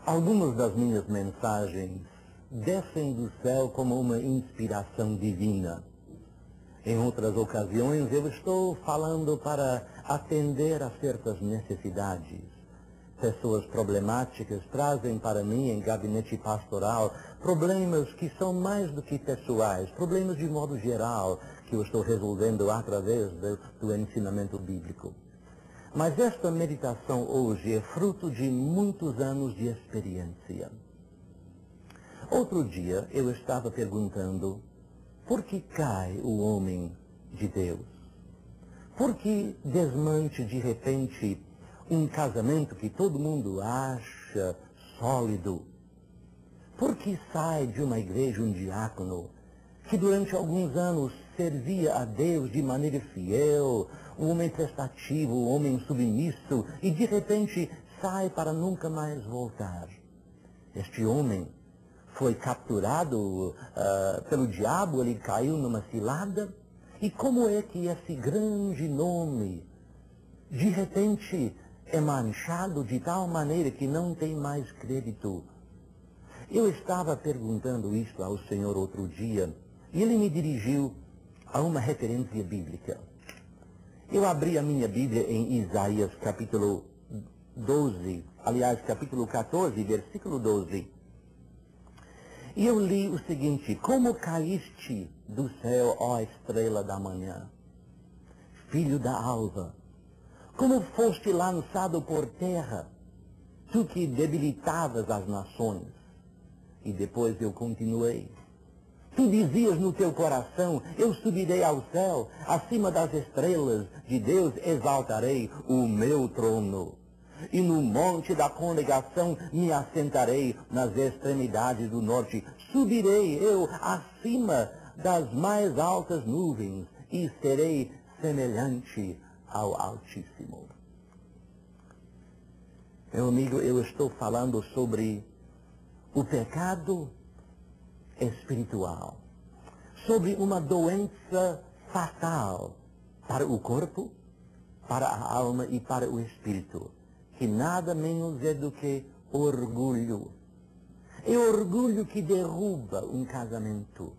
Algumas das minhas mensagens descem do céu como uma inspiração divina. Em outras ocasiões, eu estou falando para atender a certas necessidades. Pessoas problemáticas trazem para mim, em gabinete pastoral, problemas que são mais do que pessoais, problemas de modo geral, que eu estou resolvendo através do ensinamento bíblico. Mas esta meditação hoje é fruto de muitos anos de experiência. Outro dia eu estava perguntando, por que cai o homem de Deus? Por que desmanche de repente um casamento que todo mundo acha sólido? Por que sai de uma igreja um diácono que durante alguns anos servia a Deus de maneira fiel, um homem prestativo, um homem submisso, e de repente sai para nunca mais voltar? Este homem foi capturado pelo diabo, ele caiu numa cilada. E como é que esse grande nome, de repente, é manchado de tal maneira que não tem mais crédito? Eu estava perguntando isto ao Senhor outro dia, e ele me dirigiu a uma referência bíblica. Eu abri a minha Bíblia em Isaías capítulo 12, aliás, capítulo 14, versículo 12. E eu li o seguinte: como caíste do céu, ó estrela da manhã, filho da alva, como foste lançado por terra, tu que debilitavas as nações. E depois eu continuei. Tu dizias no teu coração, eu subirei ao céu, acima das estrelas de Deus exaltarei o meu trono. E no monte da congregação me assentarei nas extremidades do norte. Subirei eu acima das mais altas nuvens e serei semelhante ao Altíssimo. Meu amigo, eu estou falando sobre o pecado espiritual, sobre uma doença fatal para o corpo, para a alma e para o espírito, que nada menos é do que orgulho. É orgulho que derruba um casamento,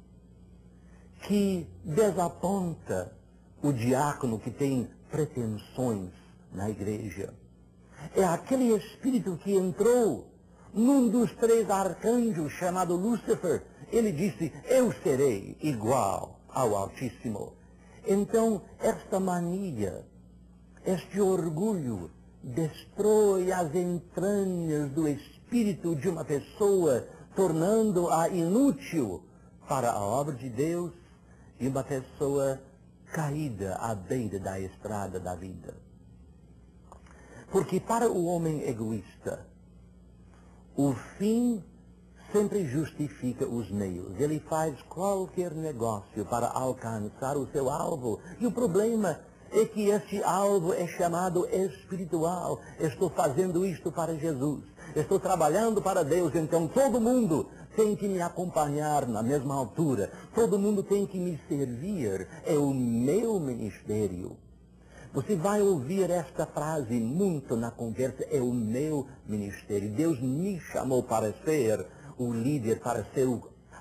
que desaponta o diácono que tem pretensões na igreja. É aquele espírito que entrou num dos 3 arcanjos chamado Lúcifer. Ele disse, eu serei igual ao Altíssimo. Então, esta mania, este orgulho, destrói as entranhas do espírito de uma pessoa, tornando-a inútil para a obra de Deus, e uma pessoa caída à beira da estrada da vida. Porque para o homem egoísta, o fim sempre justifica os meios. Ele faz qualquer negócio para alcançar o seu alvo. E o problema é que esse alvo é chamado espiritual. Estou fazendo isto para Jesus. Estou trabalhando para Deus, então todo mundo tem que me acompanhar na mesma altura. Todo mundo tem que me servir. É o meu ministério. Você vai ouvir esta frase muito na conversa, é o meu ministério. Deus me chamou para ser o líder, para ser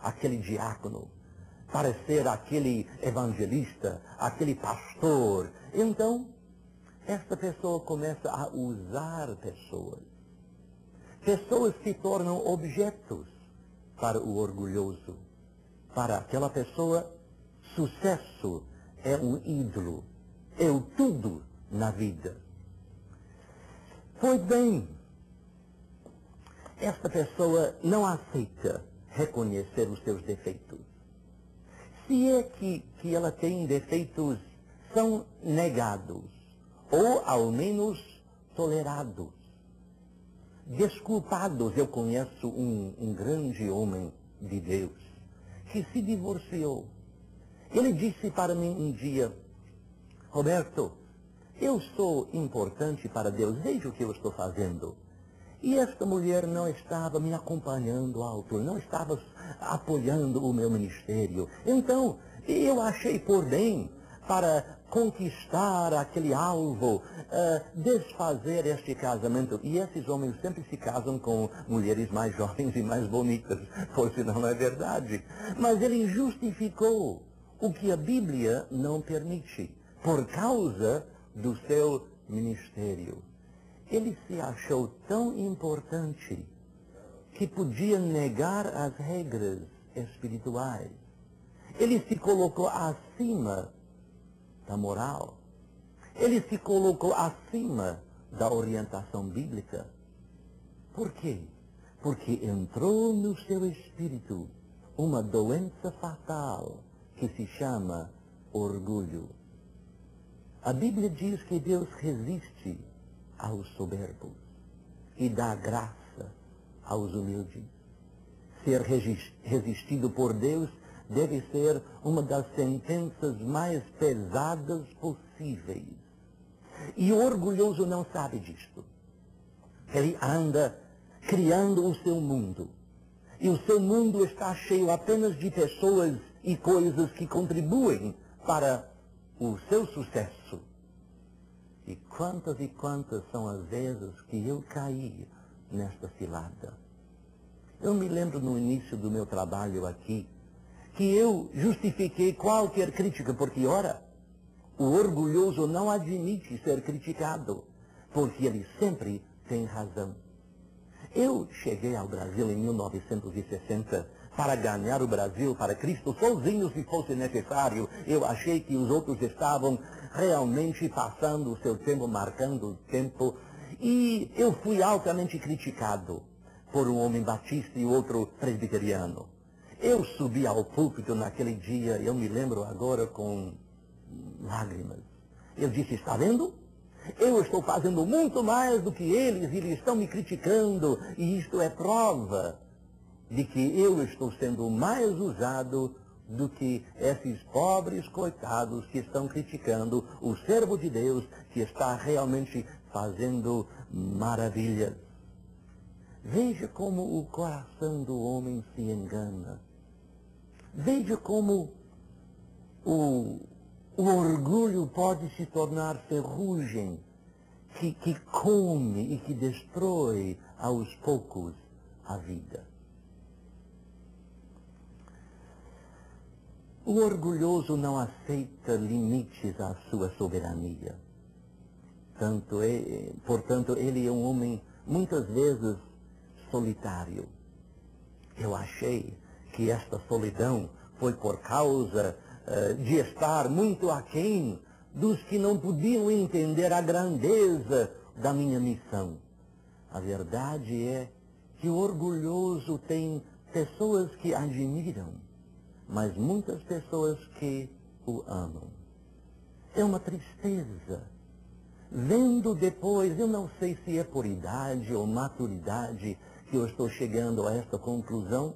aquele diácono, para ser aquele evangelista, aquele pastor. Então, esta pessoa começa a usar pessoas. Pessoas se tornam objetos para o orgulhoso. Para aquela pessoa, sucesso é um ídolo. É o tudo na vida. Pois bem, esta pessoa não aceita reconhecer os seus defeitos. Se é que ela tem defeitos, são negados, ou ao menos tolerados. Desculpados. Eu conheço um grande homem de Deus que se divorciou. Ele disse para mim um dia, Roberto, eu sou importante para Deus, veja o que eu estou fazendo. E esta mulher não estava me acompanhando à altura, não estava apoiando o meu ministério. Então, eu achei por bem para conquistar aquele alvo, desfazer este casamento. E esses homens sempre se casam com mulheres mais jovens e mais bonitas, pois não é verdade. Mas ele justificou o que a Bíblia não permite, por causa do seu ministério. Ele se achou tão importante que podia negar as regras espirituais. Ele se colocou acima da moral. Ele se colocou acima da orientação bíblica. Por quê? Porque entrou no seu espírito uma doença fatal que se chama orgulho. A Bíblia diz que Deus resiste aos soberbos e dá graça aos humildes. Ser resistido por Deus deve ser uma das sentenças mais pesadas possíveis. E o orgulhoso não sabe disto. Ele anda criando o seu mundo. E o seu mundo está cheio apenas de pessoas e coisas que contribuem para o seu sucesso. E quantas são as vezes que eu caí nesta cilada. Eu me lembro no início do meu trabalho aqui, que eu justifiquei qualquer crítica, porque, ora, o orgulhoso não admite ser criticado, porque ele sempre tem razão. Eu cheguei ao Brasil em 1960 para ganhar o Brasil para Cristo sozinho, se fosse necessário. Eu achei que os outros estavam realmente passando o seu tempo, marcando o tempo, e eu fui altamente criticado por um homem batista e outro presbiteriano. Eu subi ao púlpito naquele dia, eu me lembro agora com lágrimas. Eu disse, está vendo? Eu estou fazendo muito mais do que eles, e eles estão me criticando, e isto é prova de que eu estou sendo mais usado do que esses pobres coitados que estão criticando o servo de Deus, que está realmente fazendo maravilhas. Veja como o coração do homem se engana. Veja como o orgulho pode se tornar ferrugem que come e que destrói aos poucos a vida. O orgulhoso não aceita limites à sua soberania. Portanto, ele é um homem muitas vezes solitário. Eu achei que esta solidão foi por causa de estar muito aquém dos que não podiam entender a grandeza da minha missão. A verdade é que o orgulhoso tem pessoas que admiram, mas muitas pessoas que o amam. É uma tristeza. Vendo depois, eu não sei se é por idade ou maturidade que eu estou chegando a esta conclusão,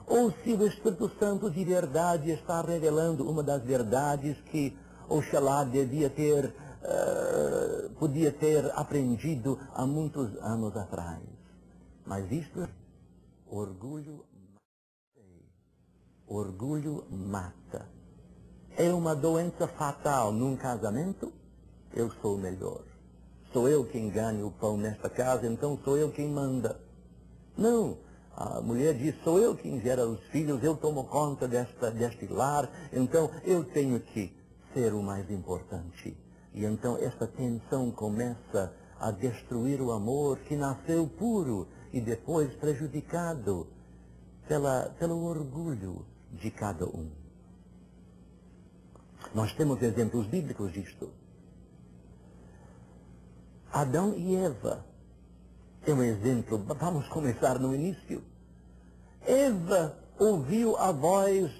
ou se o Espírito Santo de verdade está revelando uma das verdades que Oxalá podia ter aprendido há muitos anos atrás. Mas isto é orgulho mata. É uma doença fatal num casamento. Eu sou o melhor. Sou eu quem ganha o pão nesta casa, então sou eu quem manda. Não. A mulher diz, sou eu quem gera os filhos, eu tomo conta deste lar, então eu tenho que ser o mais importante. E então esta tensão começa a destruir o amor que nasceu puro e depois prejudicado pelo orgulho de cada um. Nós temos exemplos bíblicos disto. Adão e Eva é um exemplo. Vamos começar no início. Eva ouviu a voz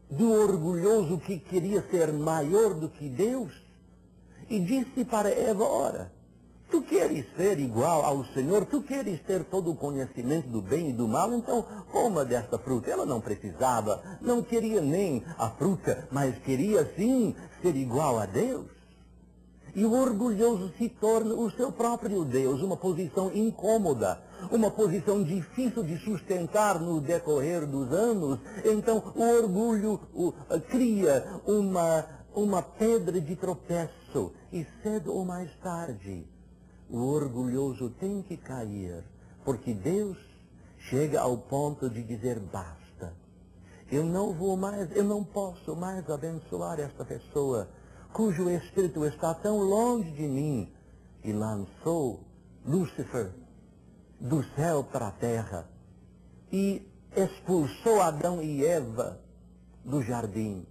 do orgulhoso que queria ser maior do que Deus e disse para Eva, ora, tu queres ser igual ao Senhor, tu queres ter todo o conhecimento do bem e do mal, então coma desta fruta. Ela não precisava, não queria nem a fruta, mas queria sim ser igual a Deus. E o orgulhoso se torna o seu próprio Deus, uma posição incômoda, uma posição difícil de sustentar no decorrer dos anos. Então o orgulho cria uma pedra de tropeço e cedo ou mais tarde o orgulhoso tem que cair, porque Deus chega ao ponto de dizer basta. Eu não posso mais abençoar esta pessoa cujo espírito está tão longe de mim, e lançou Lúcifer do céu para a terra e expulsou Adão e Eva do jardim.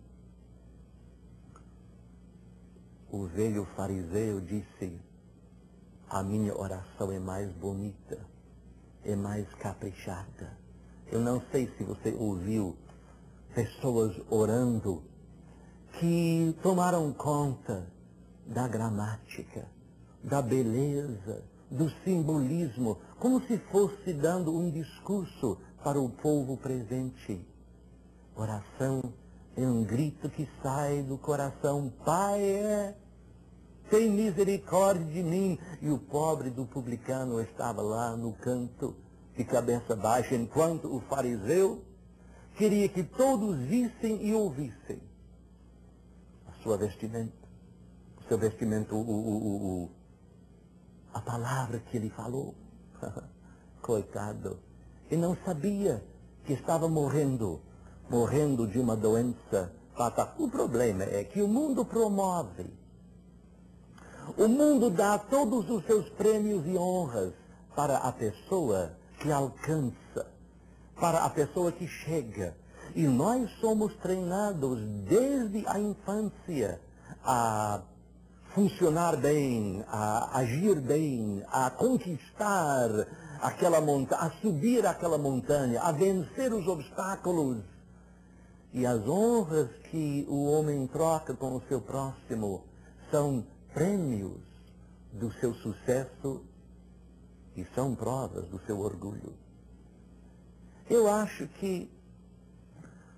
O velho fariseu disse: a minha oração é mais bonita, é mais caprichada. Eu não sei se você ouviu pessoas orando que tomaram conta da gramática, da beleza, do simbolismo, como se fosse dando um discurso para o povo presente. Oração é um grito que sai do coração: Pai, tem misericórdia de mim. E o pobre do publicano estava lá no canto, de cabeça baixa, enquanto o fariseu queria que todos vissem e ouvissem a sua vestimenta, o seu vestimento, a palavra que ele falou. Coitado, ele não sabia que estava morrendo de uma doença fatal. O problema é que o mundo promove, o mundo dá todos os seus prêmios e honras para a pessoa que alcança, para a pessoa que chega. E nós somos treinados desde a infância a funcionar bem, a agir bem, a conquistar aquela montanha, a subir aquela montanha, a vencer os obstáculos. E as honras que o homem troca com o seu próximo são prêmios do seu sucesso e são provas do seu orgulho. Eu acho que,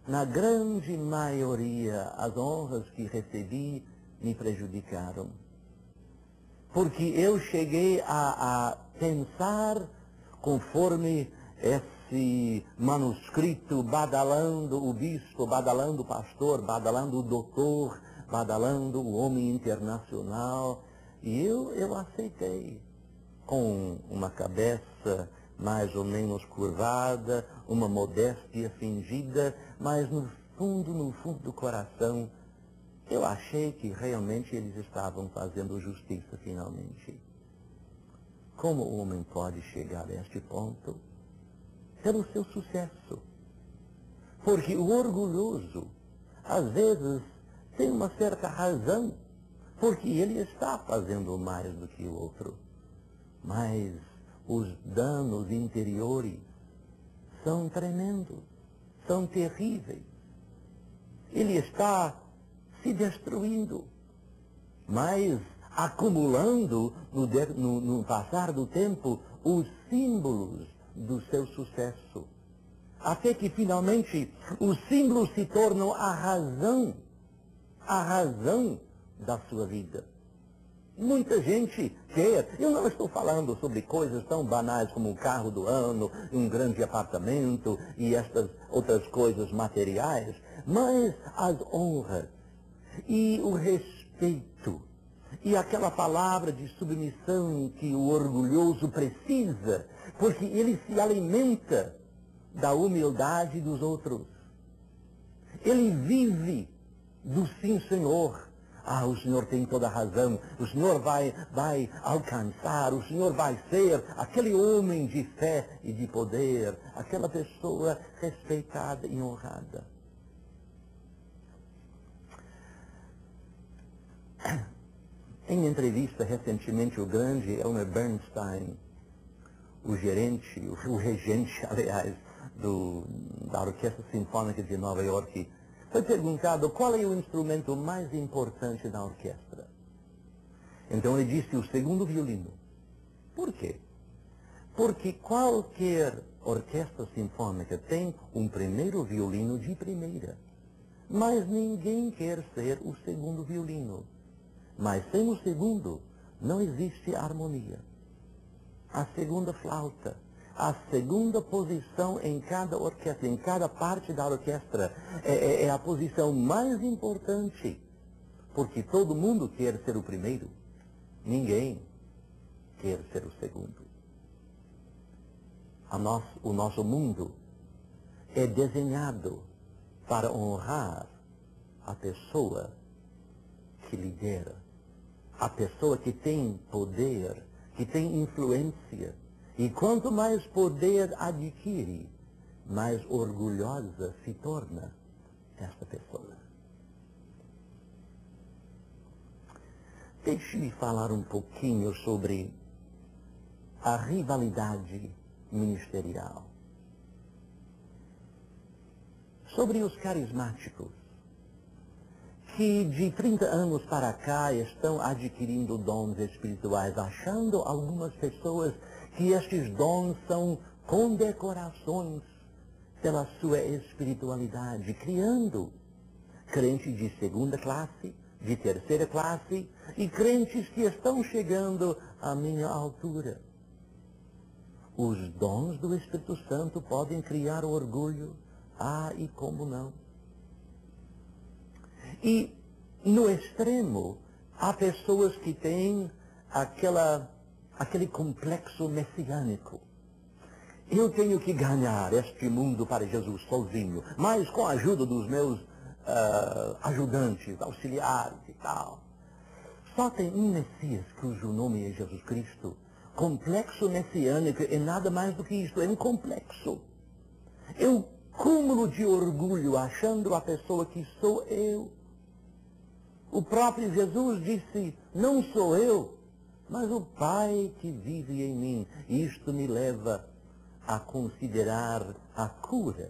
na grande maioria, as honras que recebi me prejudicaram. Porque eu cheguei a pensar conforme esse manuscrito, badalando o bispo, badalando o pastor, badalando o doutor, badalando o homem internacional. E eu aceitei, com uma cabeça mais ou menos curvada, uma modéstia fingida, mas no fundo do coração, eu achei que realmente eles estavam fazendo justiça finalmente. Como o homem pode chegar a este ponto? Pelo seu sucesso. Porque o orgulhoso, às vezes, tem uma certa razão, porque ele está fazendo mais do que o outro. Mas os danos interiores são tremendos, são terríveis. Ele está se destruindo, mas acumulando no passar do tempo os símbolos do seu sucesso. Até que finalmente os símbolos se tornam a razão da sua vida. Muita gente quer, eu não estou falando sobre coisas tão banais como o carro do ano, um grande apartamento e estas outras coisas materiais, mas as honras e o respeito e aquela palavra de submissão que o orgulhoso precisa, porque ele se alimenta da humildade dos outros. Ele vive do sim, Senhor. Ah, o Senhor tem toda a razão, o Senhor vai alcançar, o Senhor vai ser aquele homem de fé e de poder, aquela pessoa respeitada e honrada. Em entrevista recentemente, o grande Elmer Bernstein, o regente, aliás, da Orquestra Sinfônica de Nova York, foi perguntado qual é o instrumento mais importante da orquestra. Então ele disse o segundo violino. Por quê? Porque qualquer orquestra sinfônica tem um primeiro violino de primeira. Mas ninguém quer ser o segundo violino. Mas sem o segundo, não existe harmonia. A segunda flauta, a segunda posição em cada orquestra, em cada parte da orquestra, é a posição mais importante. porque todo mundo quer ser o primeiro. Ninguém quer ser o segundo. O nosso mundo é desenhado para honrar a pessoa que lidera, a pessoa que tem poder, que tem influência. E quanto mais poder adquire, mais orgulhosa se torna esta pessoa. Deixe-me falar um pouquinho sobre a rivalidade ministerial. Sobre os carismáticos, que de 30 anos para cá estão adquirindo dons espirituais, achando algumas pessoas que estes dons são condecorações pela sua espiritualidade, criando crentes de segunda classe, de terceira classe, e crentes que estão chegando à minha altura. Os dons do Espírito Santo podem criar orgulho, e como não? E, no extremo, há pessoas que têm aquele complexo messiânico. Eu tenho que ganhar este mundo para Jesus sozinho, mas com a ajuda dos meus ajudantes, auxiliares e tal. Só tem um Messias cujo nome é Jesus Cristo. Complexo messiânico é nada mais do que isto, é um complexo. É um cúmulo de orgulho achando a pessoa que sou eu. O próprio Jesus disse, não sou eu, mas o Pai que vive em mim. Isto me leva a considerar a cura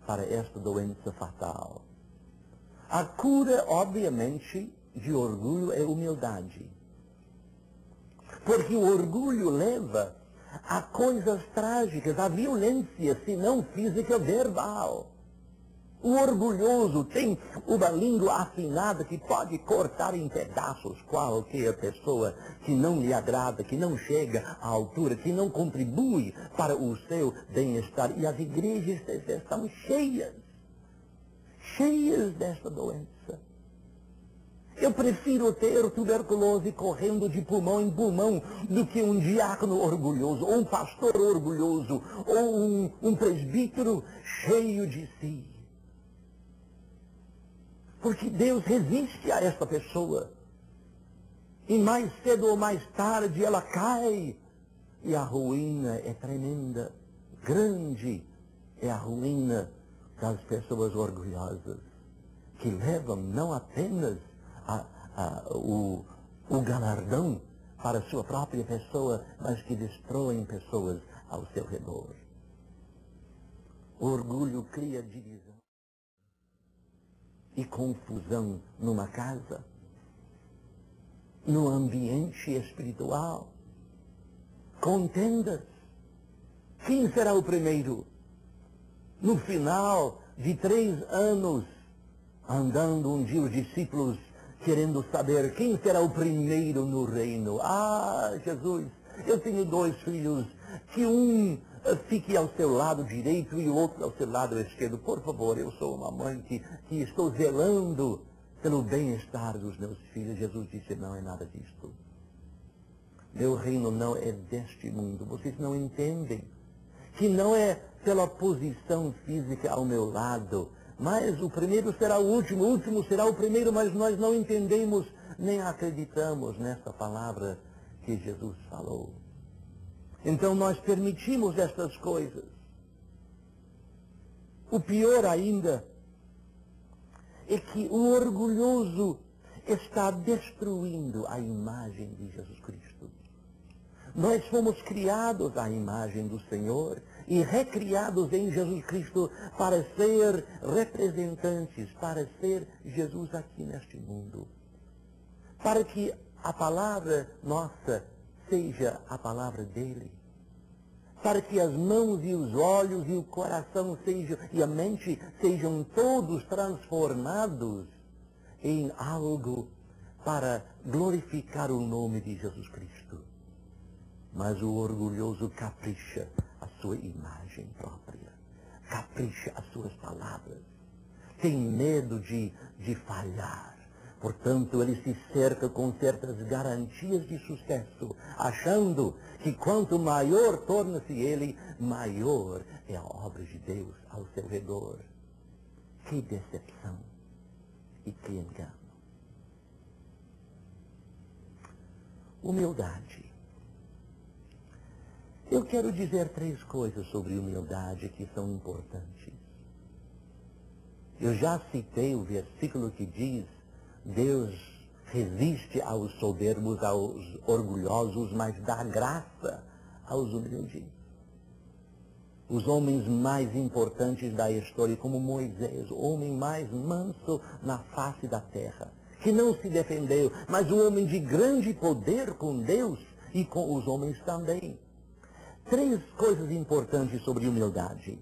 para esta doença fatal. A cura, obviamente, de orgulho é humildade. Porque o orgulho leva a coisas trágicas, a violência, se não física, verbal. O orgulhoso tem uma língua afinada que pode cortar em pedaços qualquer pessoa que não lhe agrada, que não chega à altura, que não contribui para o seu bem-estar. E as igrejas estão cheias desta doença. Eu prefiro ter tuberculose correndo de pulmão em pulmão do que um diácono orgulhoso, ou um pastor orgulhoso, ou um presbítero cheio de si. Porque Deus resiste a esta pessoa. E mais cedo ou mais tarde ela cai. E a ruína é tremenda. Grande é a ruína das pessoas orgulhosas, que levam não apenas o galardão para a sua própria pessoa, mas que destroem pessoas ao seu redor. O orgulho cria divisão e confusão numa casa, no ambiente espiritual. Contendas. Quem será o primeiro? No final de 3 anos, andando um dia os discípulos querendo saber quem será o primeiro no reino. Jesus, eu tenho 2 filhos, que um fique ao seu lado direito e o outro ao seu lado esquerdo. Por favor, eu sou uma mãe que estou zelando pelo bem-estar dos meus filhos. Jesus disse, não é nada disto. Meu reino não é deste mundo. Vocês não entendem que não é pela posição física ao meu lado, mas o primeiro será o último será o primeiro, mas nós não entendemos nem acreditamos nessa palavra que Jesus falou. Então nós permitimos estas coisas. O pior ainda é que o orgulhoso está destruindo a imagem de Jesus Cristo. Nós fomos criados à imagem do Senhor e recriados em Jesus Cristo para ser representantes, para ser Jesus aqui neste mundo. Para que a palavra nossa seja a palavra dele. Para que as mãos e os olhos e o coração e a mente sejam todos transformados em algo para glorificar o nome de Jesus Cristo. Mas o orgulhoso capricha a sua imagem própria, capricha as suas palavras, tem medo de falhar, Portanto, ele se cerca com certas garantias de sucesso, achando que quanto maior torna-se ele, maior é a obra de Deus ao seu redor. Que decepção e que engano. Humildade. Eu quero dizer 3 coisas sobre humildade que são importantes. Eu já citei o versículo que diz: Deus resiste aos soberbos, aos orgulhosos, mas dá graça aos humildes. Os homens mais importantes da história, como Moisés, o homem mais manso na face da terra, que não se defendeu, mas um homem de grande poder com Deus e com os homens também. 3 coisas importantes sobre humildade.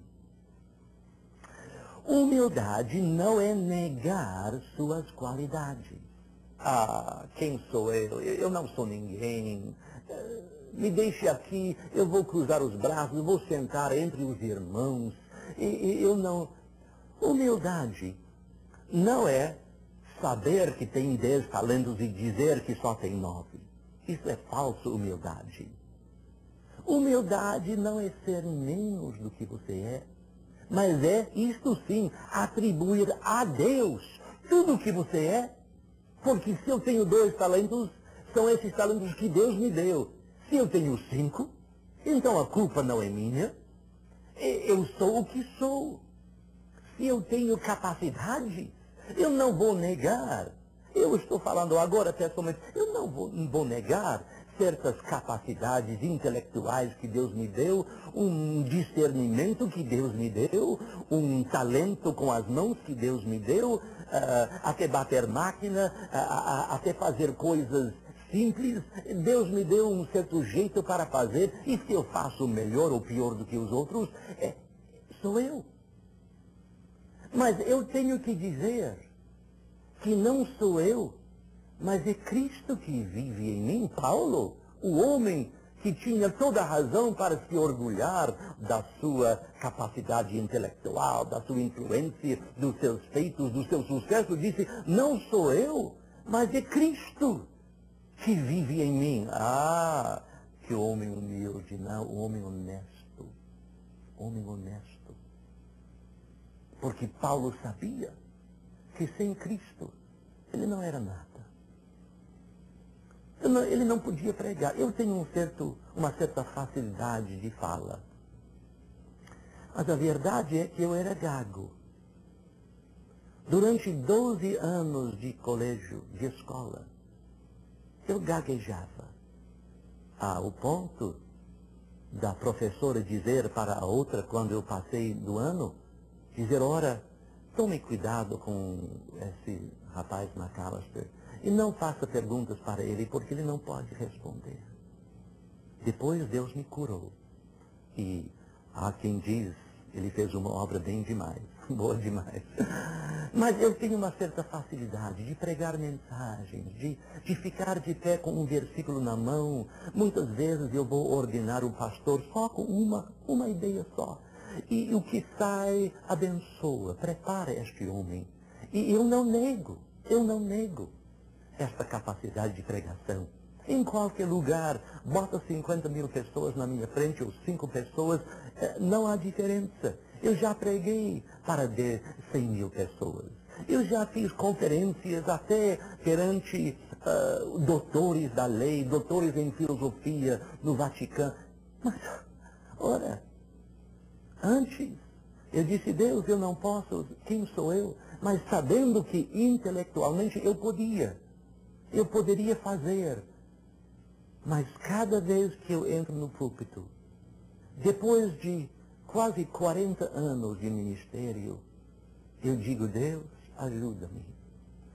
Humildade não é negar suas qualidades. Ah, quem sou eu? Eu não sou ninguém. Me deixe aqui, eu vou cruzar os braços, eu vou sentar entre os irmãos. Eu não... Humildade não é saber que tem 10 talentos e dizer que só tem 9. Isso é falsa humildade. Humildade não é ser menos do que você é, mas é, isto sim, atribuir a Deus tudo o que você é. Porque se eu tenho 2 talentos, são esses talentos que Deus me deu. Se eu tenho 5, então a culpa não é minha. Eu sou o que sou. Se eu tenho capacidade, eu não vou negar. Eu estou falando agora pessoalmente, eu não vou negar certas capacidades intelectuais que Deus me deu, um discernimento que Deus me deu, um talento com as mãos que Deus me deu, até bater máquina, até fazer coisas simples. Deus me deu um certo jeito para fazer, e se eu faço melhor ou pior do que os outros, sou eu. Mas eu tenho que dizer que não sou eu, mas é Cristo que vive em mim. Paulo, o homem que tinha toda a razão para se orgulhar da sua capacidade intelectual, da sua influência, dos seus feitos, do seu sucesso, disse: não sou eu, mas é Cristo que vive em mim. Ah, que homem humilde, não, homem honesto. Homem honesto. Porque Paulo sabia que sem Cristo ele não era nada. Ele não podia pregar. Eu tenho uma certa facilidade de fala. Mas a verdade é que eu era gago. Durante 12 anos de colégio, de escola, eu gaguejava. Ao ponto da professora dizer para a outra, quando eu passei do ano, dizer: ora, tome cuidado com esse rapaz McAllister e não faça perguntas para ele, porque ele não pode responder. Depois Deus me curou. E há quem diz, ele fez uma obra bem demais, boa demais. Mas eu tenho uma certa facilidade de pregar mensagens, de ficar de pé com um versículo na mão. Muitas vezes eu vou ordenar um pastor só com uma ideia só. E o que sai abençoa, prepara este homem. E eu não nego esta capacidade de pregação. Em qualquer lugar, bota 50 mil pessoas na minha frente, ou 5 pessoas, não há diferença. Eu já preguei para 100 mil pessoas. Eu já fiz conferências até perante doutores da lei, doutores em filosofia no Vaticano. Mas, ora, antes, eu disse: Deus, eu não posso, quem sou eu? Mas sabendo que intelectualmente eu poderia fazer. Mas cada vez que eu entro no púlpito, depois de quase 40 anos de ministério, eu digo: Deus, ajuda-me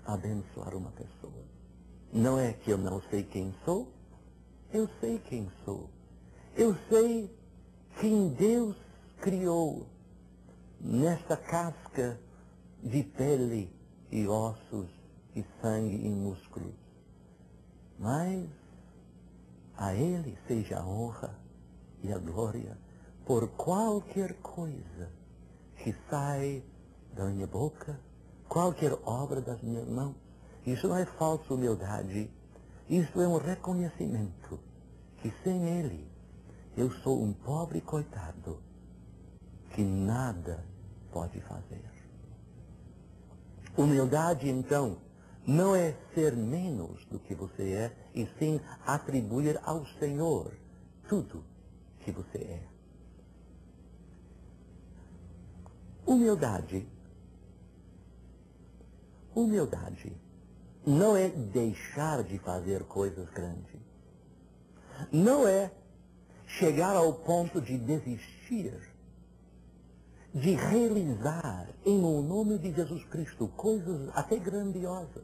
a abençoar uma pessoa. Não é que eu não sei quem sou, eu sei quem sou. Eu sei quem Deus criou nesta casca de pele e ossos e sangue e músculos. Mas a Ele seja a honra e a glória por qualquer coisa que sai da minha boca, qualquer obra das minhas mãos. Isso não é falsa humildade. Isso é um reconhecimento que sem Ele eu sou um pobre coitado que nada pode fazer. Humildade, então, não é ser menos do que você é, e sim atribuir ao Senhor tudo que você é. Humildade não é deixar de fazer coisas grandes. Não é chegar ao ponto de desistir de realizar em o nome de Jesus Cristo coisas até grandiosas.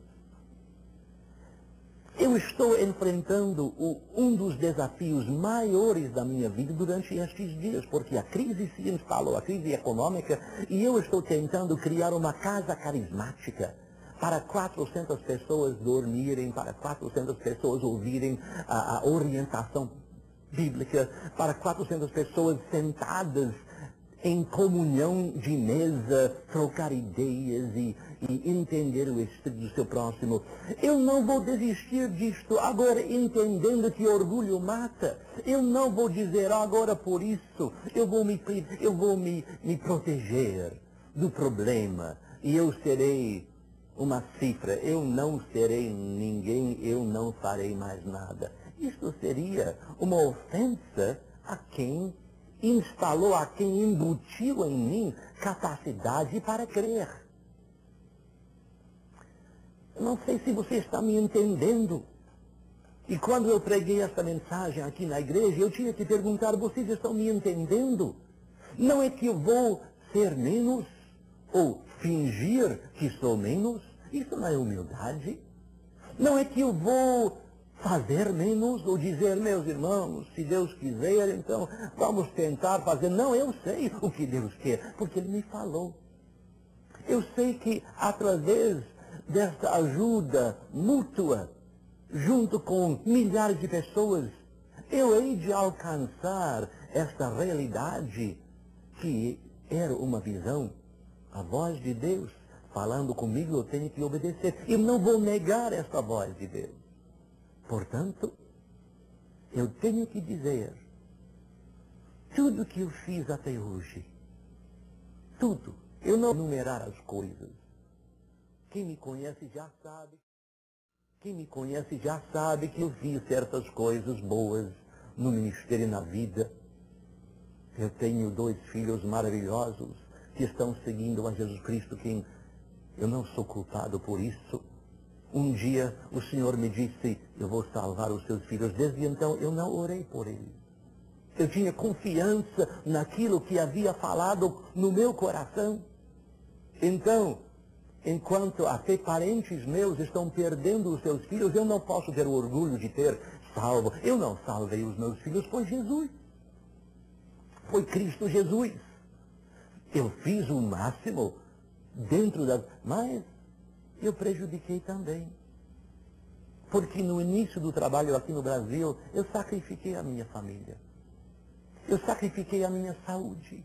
Eu estou enfrentando um dos desafios maiores da minha vida durante estes dias, porque a crise se instalou, a crise econômica, e eu estou tentando criar uma casa carismática para 400 pessoas dormirem, para 400 pessoas ouvirem a orientação bíblica, para 400 pessoas sentadas em comunhão de mesa, trocar ideias e entender o espírito do seu próximo. Eu não vou desistir disto agora, entendendo que orgulho mata. Eu não vou dizer agora por isso, eu vou me proteger do problema e eu serei uma cifra, eu não serei ninguém, eu não farei mais nada. Isto seria uma ofensa a quem instalou, a quem embutiu em mim capacidade para crer. Não sei se você está me entendendo. E quando eu preguei esta mensagem aqui na igreja, eu tinha que perguntar, vocês estão me entendendo? Não é que eu vou ser menos ou fingir que sou menos. Isso não é humildade. Não é que eu vou fazer menos ou dizer, meus irmãos, se Deus quiser, então vamos tentar fazer. Não, eu sei o que Deus quer, porque Ele me falou. Eu sei que através desta ajuda mútua, junto com milhares de pessoas, eu hei de alcançar esta realidade que era uma visão, a voz de Deus falando comigo, eu tenho que obedecer. Eu não vou negar esta voz de Deus. Portanto, eu tenho que dizer, tudo que eu fiz até hoje, tudo, eu não enumerar as coisas. Quem me conhece já sabe. Quem me conhece já sabe que eu fiz certas coisas boas no ministério e na vida. Eu tenho 2 filhos maravilhosos que estão seguindo a Jesus Cristo, quem eu não sou culpado por isso. Um dia o Senhor me disse, eu vou salvar os seus filhos. Desde então eu não orei por eles. Eu tinha confiança naquilo que havia falado no meu coração. Então, enquanto até parentes meus estão perdendo os seus filhos, eu não posso ter o orgulho de ter salvo. Eu não salvei os meus filhos, foi Jesus. Foi Cristo Jesus. Eu fiz o máximo dentro das... Mas eu prejudiquei também. Porque no início do trabalho aqui no Brasil, eu sacrifiquei a minha família. Eu sacrifiquei a minha saúde.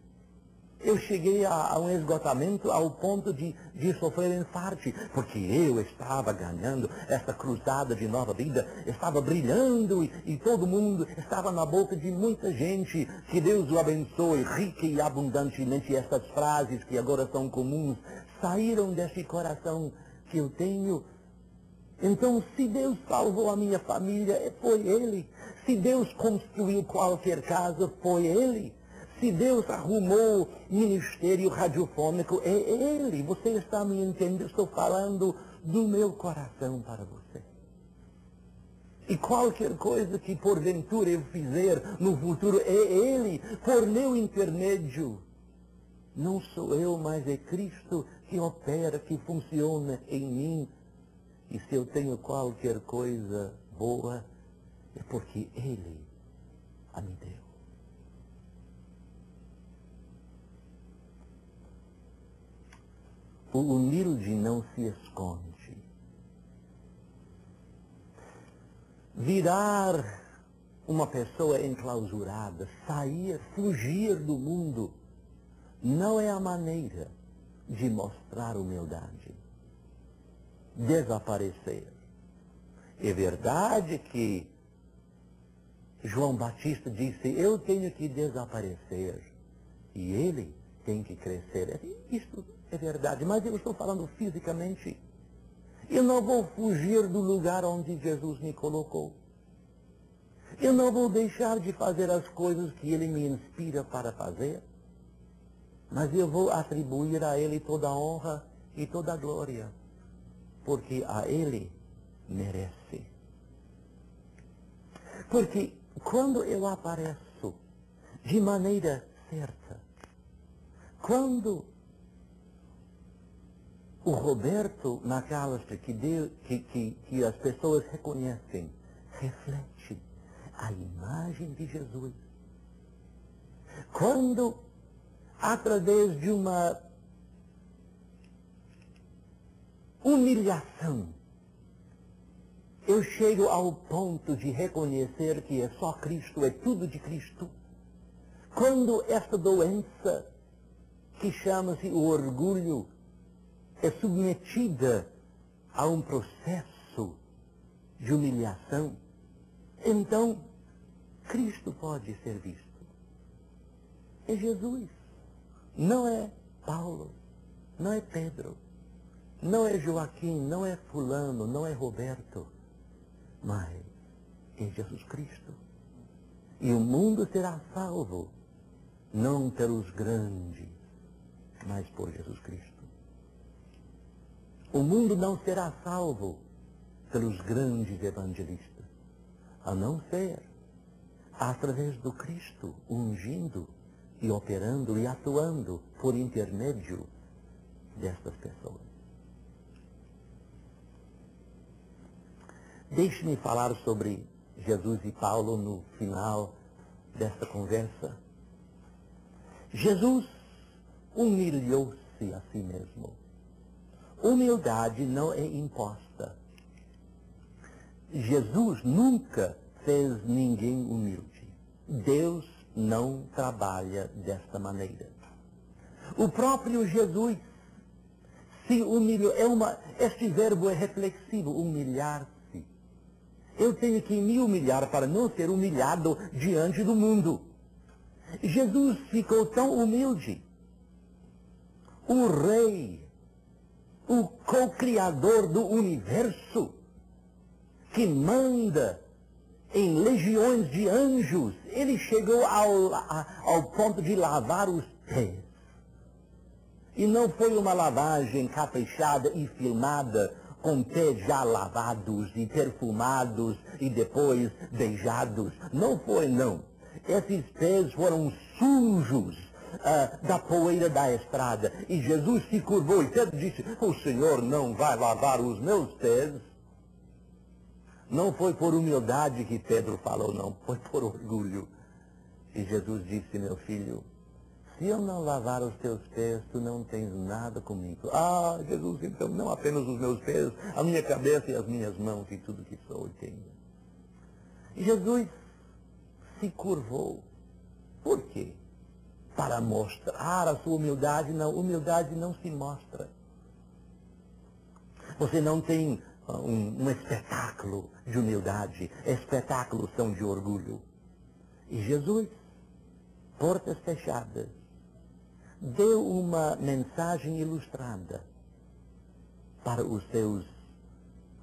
Eu cheguei a um esgotamento ao ponto de sofrer infarte, porque eu estava ganhando essa cruzada de nova vida, estava brilhando e todo mundo estava na boca de muita gente. Que Deus o abençoe rica e abundantemente. Essas frases que agora são comuns saíram desse coração que eu tenho. Então, se Deus salvou a minha família, foi Ele. Se Deus construiu qualquer casa, foi Ele. Se Deus arrumou ministério radiofônico, é Ele. Você está me entendendo? Estou falando do meu coração para você. E qualquer coisa que porventura eu fizer no futuro, é Ele, por meu intermédio. Não sou eu, mas é Cristo que opera, que funciona em mim. E se eu tenho qualquer coisa boa, é porque Ele a me deu. O humilde não se esconde. Virar uma pessoa enclausurada, sair, fugir do mundo, não é a maneira de mostrar humildade. desaparecer. É verdade que João Batista disse, eu tenho que desaparecer e ele tem que crescer. Isso é verdade, mas eu estou falando fisicamente. Eu não vou fugir do lugar onde Jesus me colocou. Eu não vou deixar de fazer as coisas que ele me inspira para fazer, mas eu vou atribuir a ele toda a honra e toda a glória, porque a ele merece. Porque quando eu apareço de maneira certa, quando o Roberto McAllister, que as pessoas reconhecem, reflete a imagem de Jesus, quando, através de uma humilhação, eu chego ao ponto de reconhecer que é só Cristo, é tudo de Cristo. Quando esta doença, que chama-se o orgulho, é submetida a um processo de humilhação, então Cristo pode ser visto. É Jesus, não é Paulo, não é Pedro, não é Joaquim, não é fulano, não é Roberto, mas é Jesus Cristo. E o mundo será salvo, não pelos grandes, mas por Jesus Cristo. O mundo não será salvo pelos grandes evangelistas, a não ser através do Cristo ungindo e operando e atuando por intermédio destas pessoas. Deixe-me falar sobre Jesus e Paulo no final desta conversa. Jesus humilhou-se a si mesmo. Humildade não é imposta. Jesus nunca fez ninguém humilde. Deus não trabalha desta maneira. O próprio Jesus se humilhou. Este verbo é reflexivo, humilhar-se. Eu tenho que me humilhar para não ser humilhado diante do mundo. Jesus ficou tão humilde. O Rei, o co-criador do universo, que manda em legiões de anjos, ele chegou ao ponto de lavar os pés. E não foi uma lavagem caprichada e filmada, com pés já lavados e perfumados e depois beijados. Não foi, não. Esses pés foram sujos da poeira da estrada. E Jesus se curvou e Pedro disse, o Senhor não vai lavar os meus pés. Não foi por humildade que Pedro falou, não. Foi por orgulho. E Jesus disse, meu filho, se eu não lavar os teus pés, tu não tens nada comigo. Ah, Jesus, então não apenas os meus pés, a minha cabeça e as minhas mãos e tudo que sou e tenho. E Jesus se curvou. Por quê? Para mostrar a sua humildade. Não, humildade não se mostra. Você não tem um espetáculo de humildade. Espetáculos são de orgulho. E Jesus, portas fechadas, deu uma mensagem ilustrada para os seus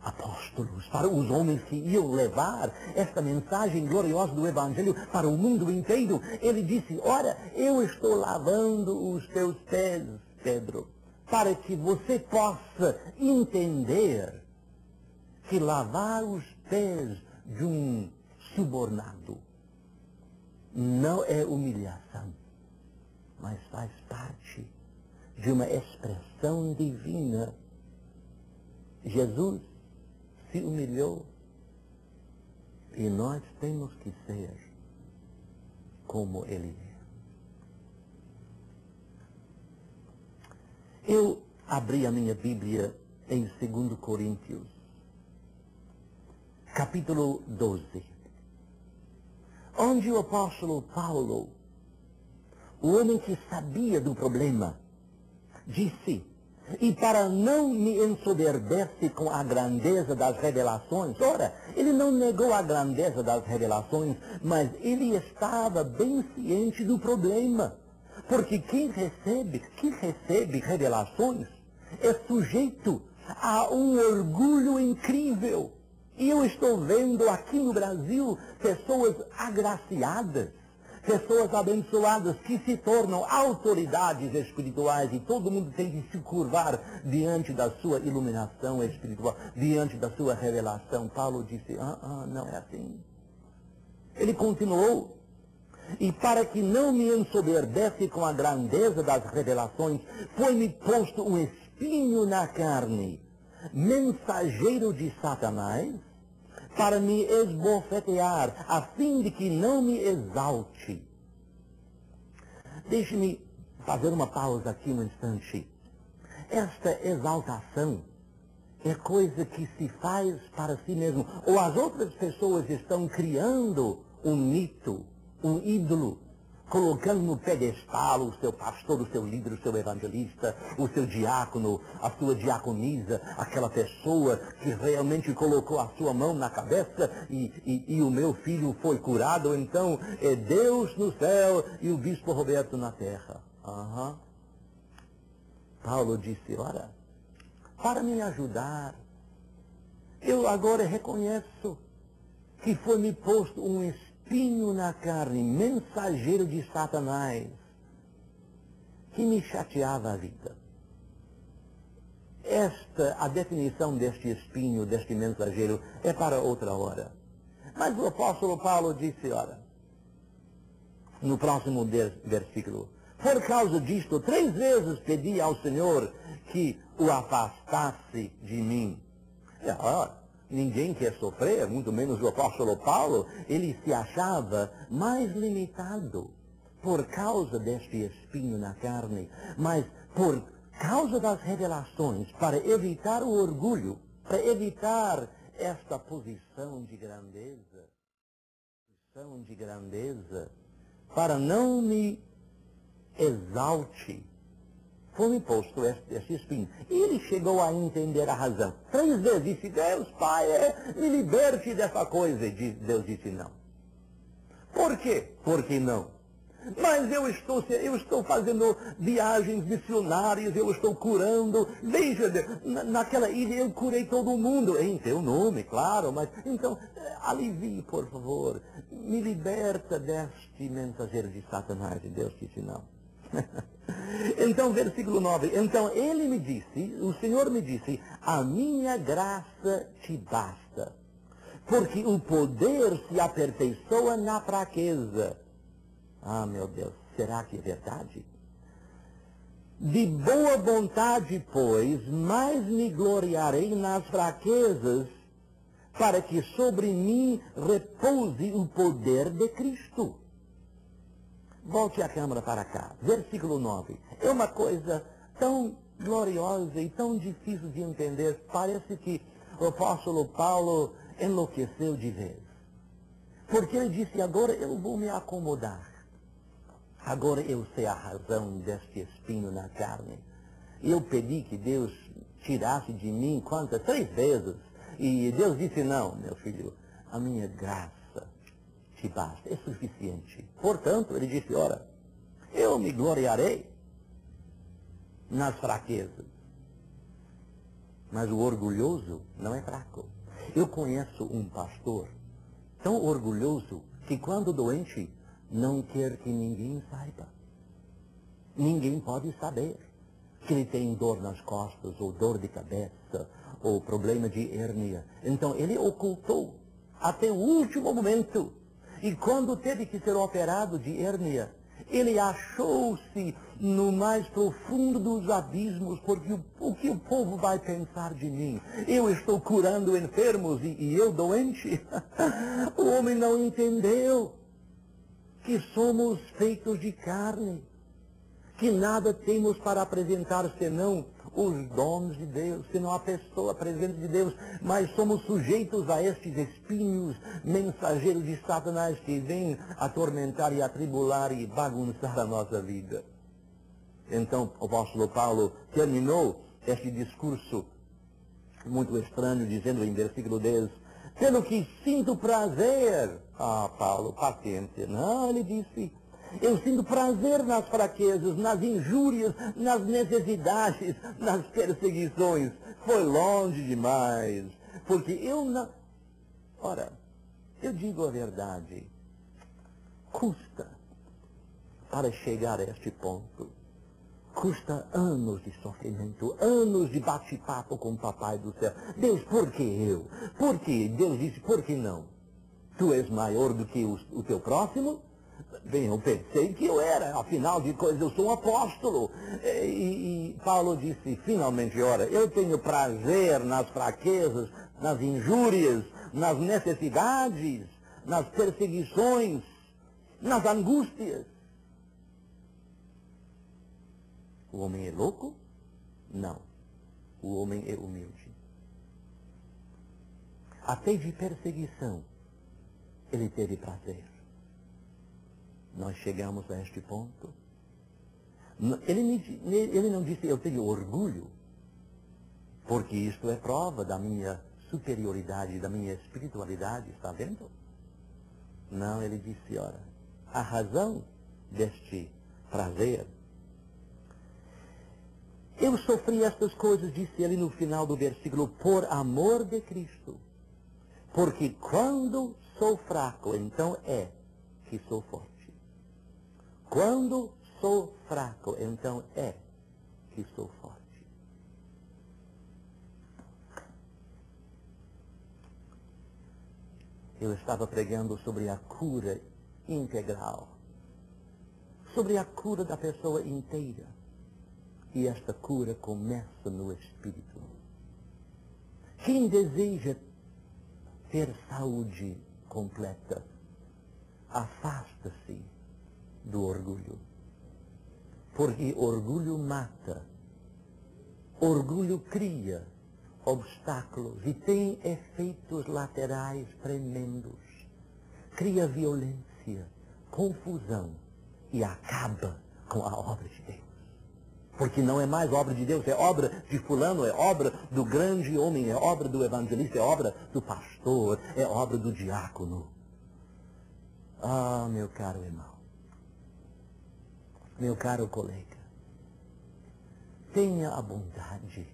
apóstolos, para os homens que iam levar esta mensagem gloriosa do Evangelho para o mundo inteiro. Ele disse, ora, eu estou lavando os teus pés, Pedro, para que você possa entender que lavar os pés de um subornado não é humilhação, mas faz parte de uma expressão divina. Jesus se humilhou e nós temos que ser como Ele é. Eu abri a minha Bíblia em 2 Coríntios, capítulo 12, onde o apóstolo Paulo, o homem que sabia do problema, disse E para não me ensoberbecer com a grandeza das revelações, ora, ele não negou a grandeza das revelações, mas ele estava bem ciente do problema. Porque quem recebe revelações é sujeito a um orgulho incrível. E eu estou vendo aqui no Brasil pessoas agraciadas, pessoas abençoadas que se tornam autoridades espirituais e todo mundo tem que se curvar diante da sua iluminação espiritual, diante da sua revelação. Paulo disse, não é assim. Ele continuou, e para que não me ensoberbece com a grandeza das revelações, foi-me posto um espinho na carne, mensageiro de Satanás, para me esbofetear, a fim de que não me exalte. Deixe-me fazer uma pausa aqui um instante. Esta exaltação é coisa que se faz para si mesmo. Ou as outras pessoas estão criando um mito, um ídolo, colocando no pedestal o seu pastor, o seu líder, o seu evangelista, o seu diácono, a sua diaconisa, aquela pessoa que realmente colocou a sua mão na cabeça e o meu filho foi curado, então é Deus no céu e o bispo Roberto na terra. Paulo disse, ora, para me ajudar, eu agora reconheço que foi-me posto um espinho na carne, mensageiro de Satanás, que me chateava a vida. A definição deste espinho, deste mensageiro, é para outra hora. Mas o apóstolo Paulo disse, ora, no próximo versículo, por causa disto, 3 vezes pedi ao Senhor que o afastasse de mim. Ninguém quer sofrer, muito menos o apóstolo Paulo. Ele se achava mais limitado por causa deste espinho na carne, mas por causa das revelações, para evitar o orgulho, para evitar esta posição de grandeza, para não me exalte, foi-me posto este espinho. E ele chegou a entender a razão. 3 vezes disse, Deus, Pai, me liberte dessa coisa. E Deus disse, não. Por quê? Por que não? Mas eu estou fazendo viagens missionárias, eu estou curando. Veja, naquela ilha eu curei todo mundo. Em teu nome, claro, mas então, alivie, por favor. Me liberta deste mensageiro de Satanás. E Deus disse, não. Então, versículo 9. Então ele me disse, o Senhor me disse, a minha graça te basta, porque o poder se aperfeiçoa na fraqueza. Meu Deus, será que é verdade? De boa vontade, pois, mais me gloriarei nas fraquezas, para que sobre mim repouse o poder de Cristo. Volte a câmera para cá. Versículo 9. É uma coisa tão gloriosa e tão difícil de entender. Parece que o apóstolo Paulo enlouqueceu de vez. Porque ele disse, agora eu vou me acomodar. Agora eu sei a razão deste espinho na carne. Eu pedi que Deus tirasse de mim, 3 vezes. E Deus disse, não, meu filho, a minha graça te basta, é suficiente. Portanto, ele disse, ora, eu me gloriarei nas fraquezas. Mas o orgulhoso não é fraco. Eu conheço um pastor tão orgulhoso que quando doente não quer que ninguém saiba. Ninguém pode saber que ele tem dor nas costas, ou dor de cabeça, ou problema de hérnia. Então ele ocultou até o último momento. E quando teve que ser operado de hérnia, ele achou-se no mais profundo dos abismos, porque o que o povo vai pensar de mim? Eu estou curando enfermos e eu doente? O homem não entendeu que somos feitos de carne, que nada temos para apresentar senão os dons de Deus, senão a pessoa presente de Deus, mas somos sujeitos a estes espinhos mensageiros de Satanás que vêm atormentar e atribular e bagunçar a nossa vida. Então o apóstolo Paulo terminou este discurso muito estranho, dizendo em versículo 10, pelo que sinto prazer. Ah, Paulo, paciência. Não, ele disse, eu sinto prazer nas fraquezas, nas injúrias, nas necessidades, nas perseguições. Foi longe demais, porque eu não... Ora, eu digo a verdade, custa para chegar a este ponto. Custa anos de sofrimento, anos de bate-papo com o Papai do Céu. Deus, por que eu? Por que? Deus disse, por que não? Tu és maior do que o teu próximo? Bem, eu pensei que eu era, afinal de contas, eu sou um apóstolo. E Paulo disse, finalmente, ora, eu tenho prazer nas fraquezas, nas injúrias, nas necessidades, nas perseguições, nas angústias. O homem é louco? Não. O homem é humilde. Até de perseguição, ele teve prazer. Nós chegamos a este ponto. Ele não disse, eu tenho orgulho, porque isto é prova da minha superioridade, da minha espiritualidade, está vendo? Não, ele disse, ora, a razão deste prazer, eu sofri estas coisas, disse ele no final do versículo, por amor de Cristo. Porque quando sou fraco, então é que sou forte. Quando sou fraco, então é que sou forte. Eu estava pregando sobre a cura integral, sobre a cura da pessoa inteira. E esta cura começa no Espírito. Quem deseja ter saúde completa, afasta-se do orgulho. Porque orgulho mata. Orgulho cria obstáculos e tem efeitos laterais tremendos. Cria violência, confusão e acaba com a obra de Deus. Porque não é mais obra de Deus, é obra de fulano, é obra do grande homem, é obra do evangelista, é obra do pastor, é obra do diácono. Ah, meu caro irmão, meu caro colega, tenha a bondade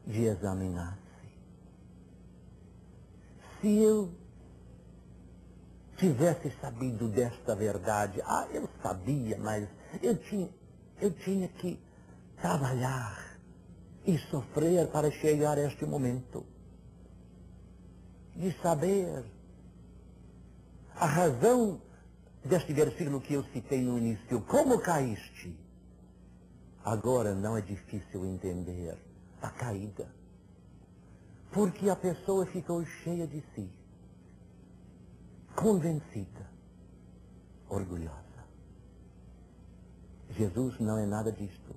de examinar-se. Se eu tivesse sabido desta verdade, eu sabia, mas eu tinha que trabalhar e sofrer para chegar a este momento. De saber a razão deste versículo que eu citei no início. Como caíste? Agora não é difícil entender a caída. Porque a pessoa ficou cheia de si, convencida, orgulhosa. Jesus não é nada disto.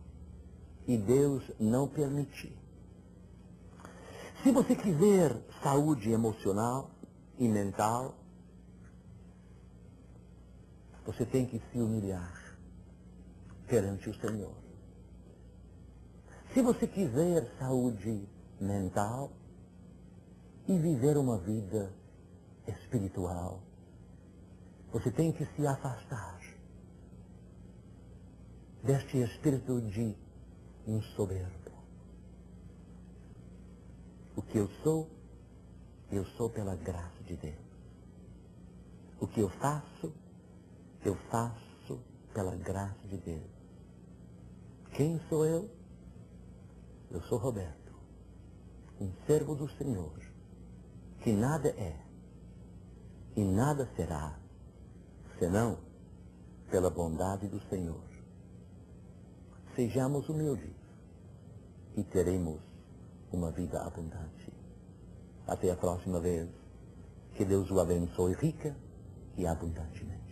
E Deus não permite. Se você quiser saúde emocional e mental, você tem que se humilhar perante o Senhor. Se você quiser saúde mental e viver uma vida espiritual, você tem que se afastar deste espírito de um soberbo. O que eu sou pela graça de Deus. O que eu faço pela graça de Deus. Quem sou eu? Eu sou Roberto, um servo do Senhor, que nada é e nada será, senão pela bondade do Senhor. Sejamos humildes e teremos uma vida abundante. Até a próxima vez. Que Deus o abençoe rica e abundantemente.